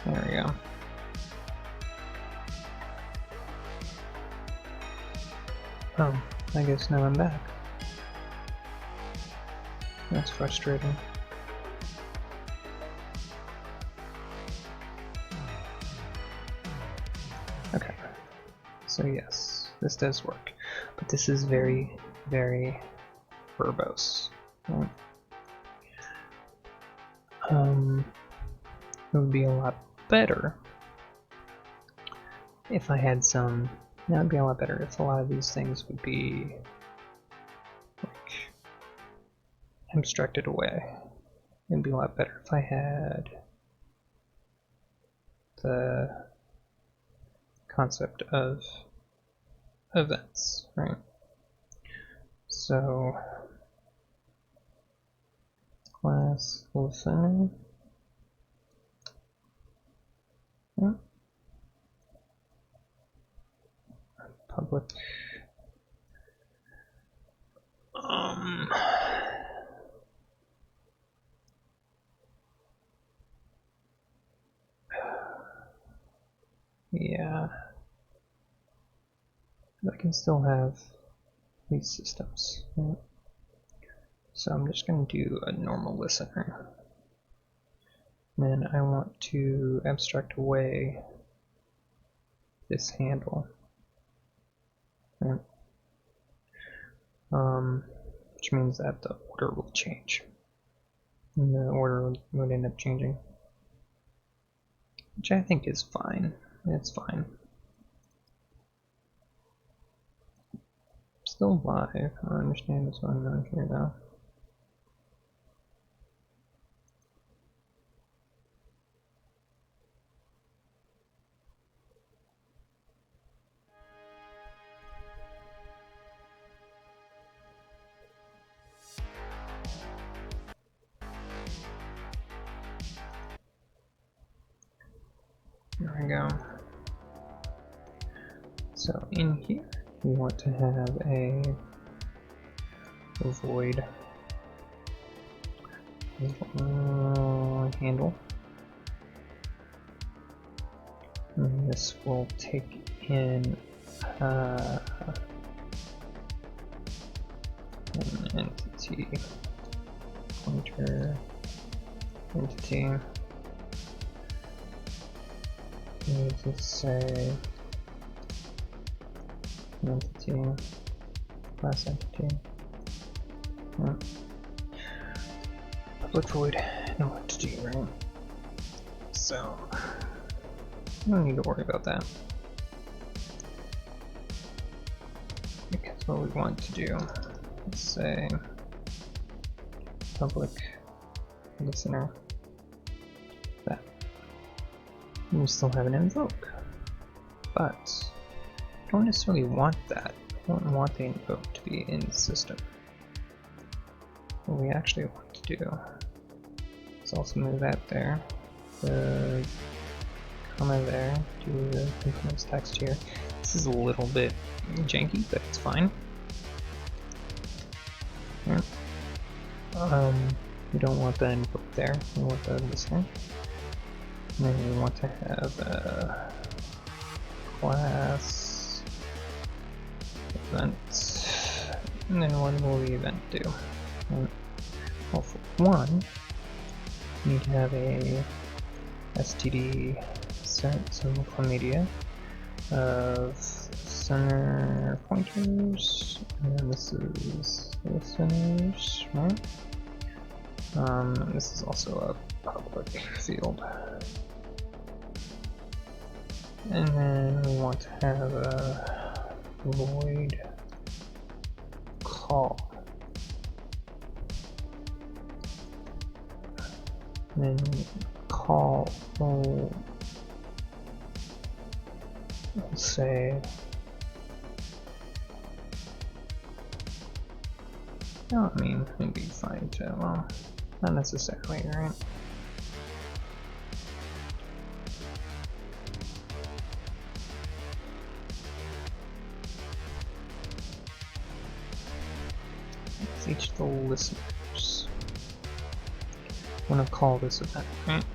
There we go. Oh, I guess now I'm back. That's frustrating. Okay, so yes, this does work, but this is very, very verbose. Right? It would be a lot better if I had some. It would be a lot better if a lot of these things would be like abstracted away. It'd be a lot better if I had the concept of events, right? So class listener. Yeah. Public. Yeah. I can still have these systems. Right? So I'm just going to do a normal listener. Then I want to abstract away this handle. Right? Which means that the order will change. And the order would end up changing. Which I think is fine. It's fine. Still live. I don't understand what's going on here now. There we go. So in here, we want to have a void handle. And this will take in an entity pointer entity. Let's say entity class entity. Public void. No entity, right? So I don't need to worry about that. Because what we want to do, let's say public listener. That. And we still have an invoke. But I don't necessarily want that. I don't want the invoke to be in the system. What we actually want to do is also move that there. The comma there, do the continuous text here. This is a little bit janky, but it's fine. Yeah. We don't want the input there, we want the listener. And then we want to have a class event. And then what will the event do? Well, for one, we need to have a std set symbol from media of center pointers, and then this is listeners, right? And this is also a public field. And then we want to have a void call. And then call will say no, I mean it'd be fine too. Well, not necessarily, right? It's each of the listeners. I want to call this event, right?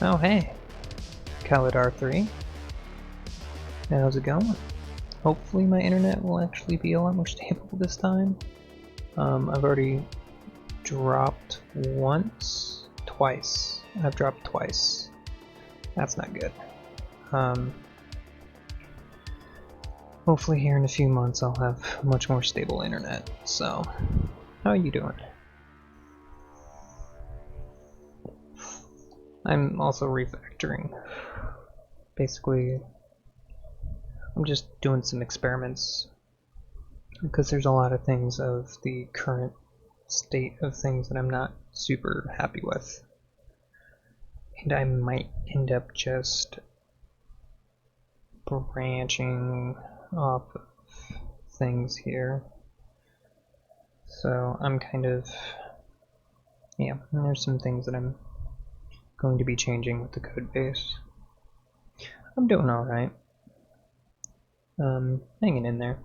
Oh hey, Kalidar3. How's it going? Hopefully my internet will actually be a lot more stable this time. I've already dropped twice. I've dropped twice. That's not good. Hopefully here in a few months I'll have much more stable internet. So, how are you doing? I'm also refactoring. Basically, I'm just doing some experiments because there's a lot of things of the current state of things that I'm not super happy with. And I might end up just branching off of things here. So I'm kind of, yeah, there's some things that I'm going to be changing with the code base. I'm doing alright. Hanging in there.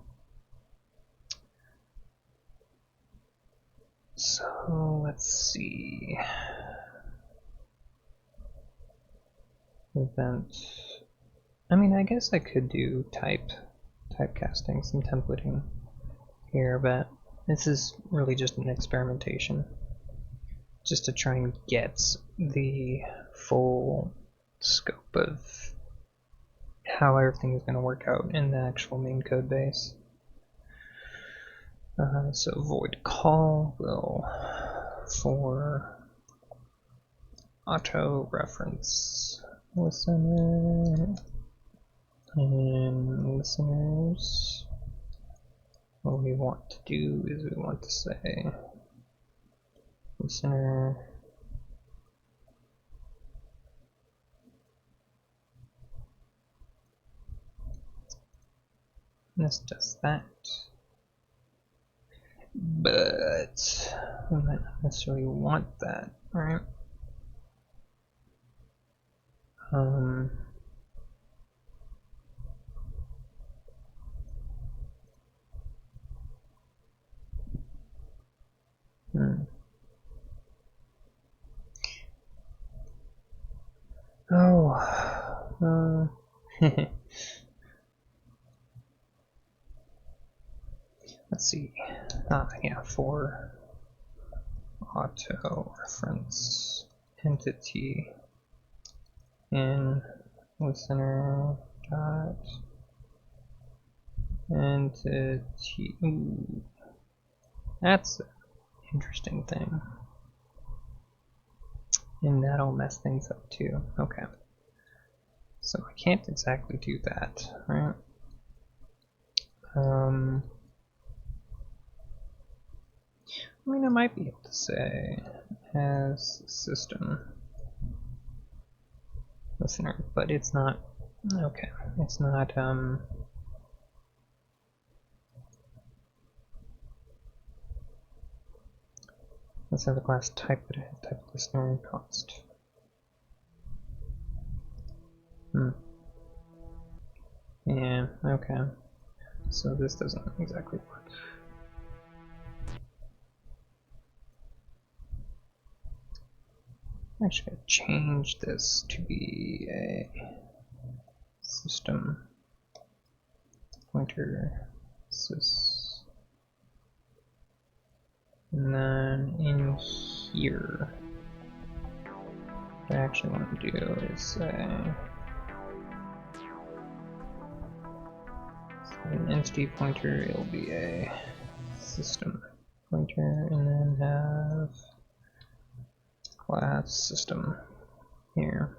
So let's see. Event. I mean, I guess I could do typecasting, some templating here, but this is really just an experimentation. Just to try and get the full scope of how everything is going to work out in the actual main code base. So void call will for auto reference listener and listeners. What we want to do is we want to say listener this does that, but I might not necessarily want that, right? Oh, let's see. Yeah, for auto reference entity in listener dot entity. Ooh, that's an interesting thing. And that'll mess things up too. Okay. So I can't exactly do that, right? I mean, I might be able to say as system listener, but it's not, okay, it's not, let's have the class type listener const. Yeah, okay. So this doesn't exactly work. I'm actually going to change this to be a system pointer sys. And then in here, what I actually want to do is say an entity pointer, it'll be a system pointer, and then have class system here.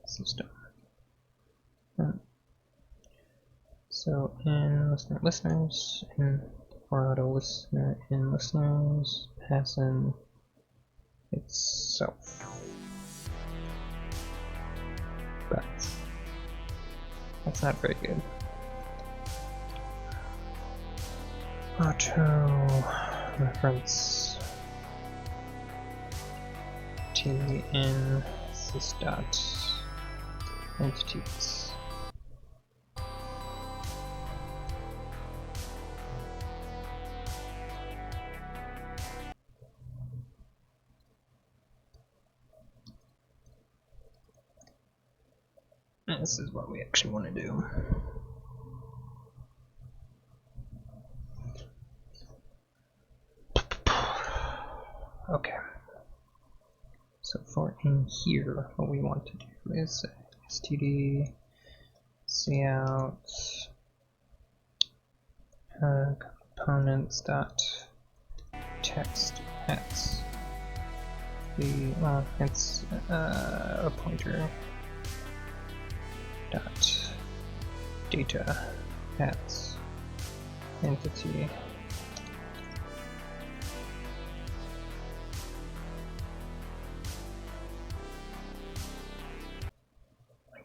System. So in listeners, in for auto listener in listeners, pass in itself. But that's not very good. Auto reference t in sys dot entities. this is what we actually want to do. Okay. So for in here, what we want to do is std cout components dot text at the it's a pointer dot data at entity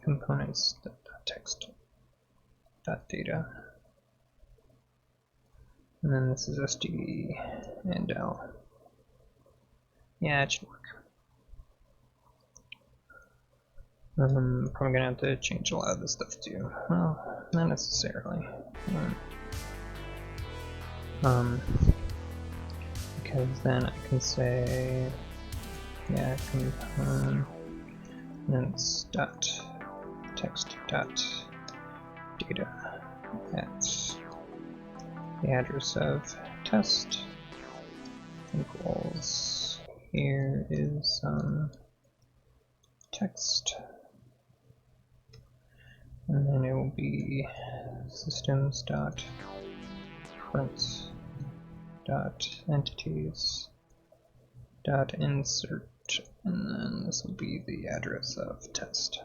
components dot text dot data, and then this is std and l. Yeah, it should work. Probably gonna have to change a lot of this stuff too. Well, not necessarily. Because then I can say, yeah, components dot text dot data at the address of test equals, here is text, and then it will be systems dot print dot entities dot insert, and then this will be the address of test.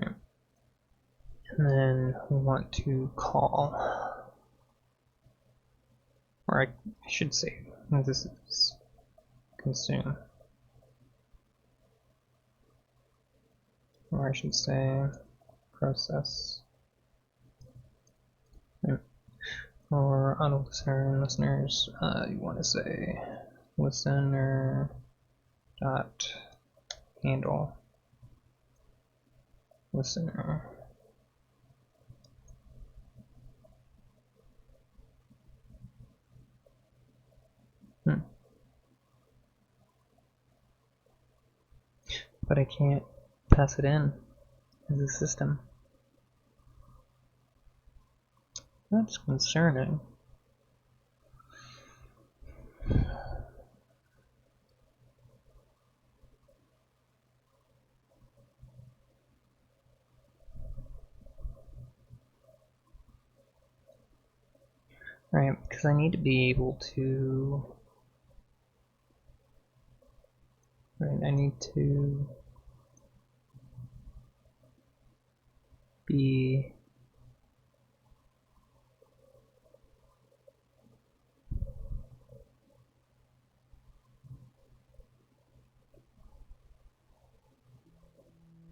Right. And then we want to call, or I should say this is consume, or I should say process. Right. For auto listener and listeners, you want to say listener dot handle listener. But I can't pass it in as a system. That's concerning. Right, because I need to be able to. Right, I need to be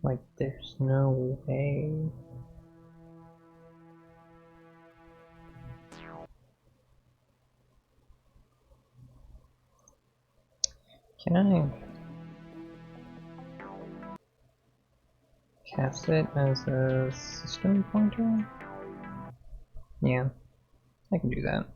like, there's no way. Can I cast it as a system pointer? Yeah, I can do that.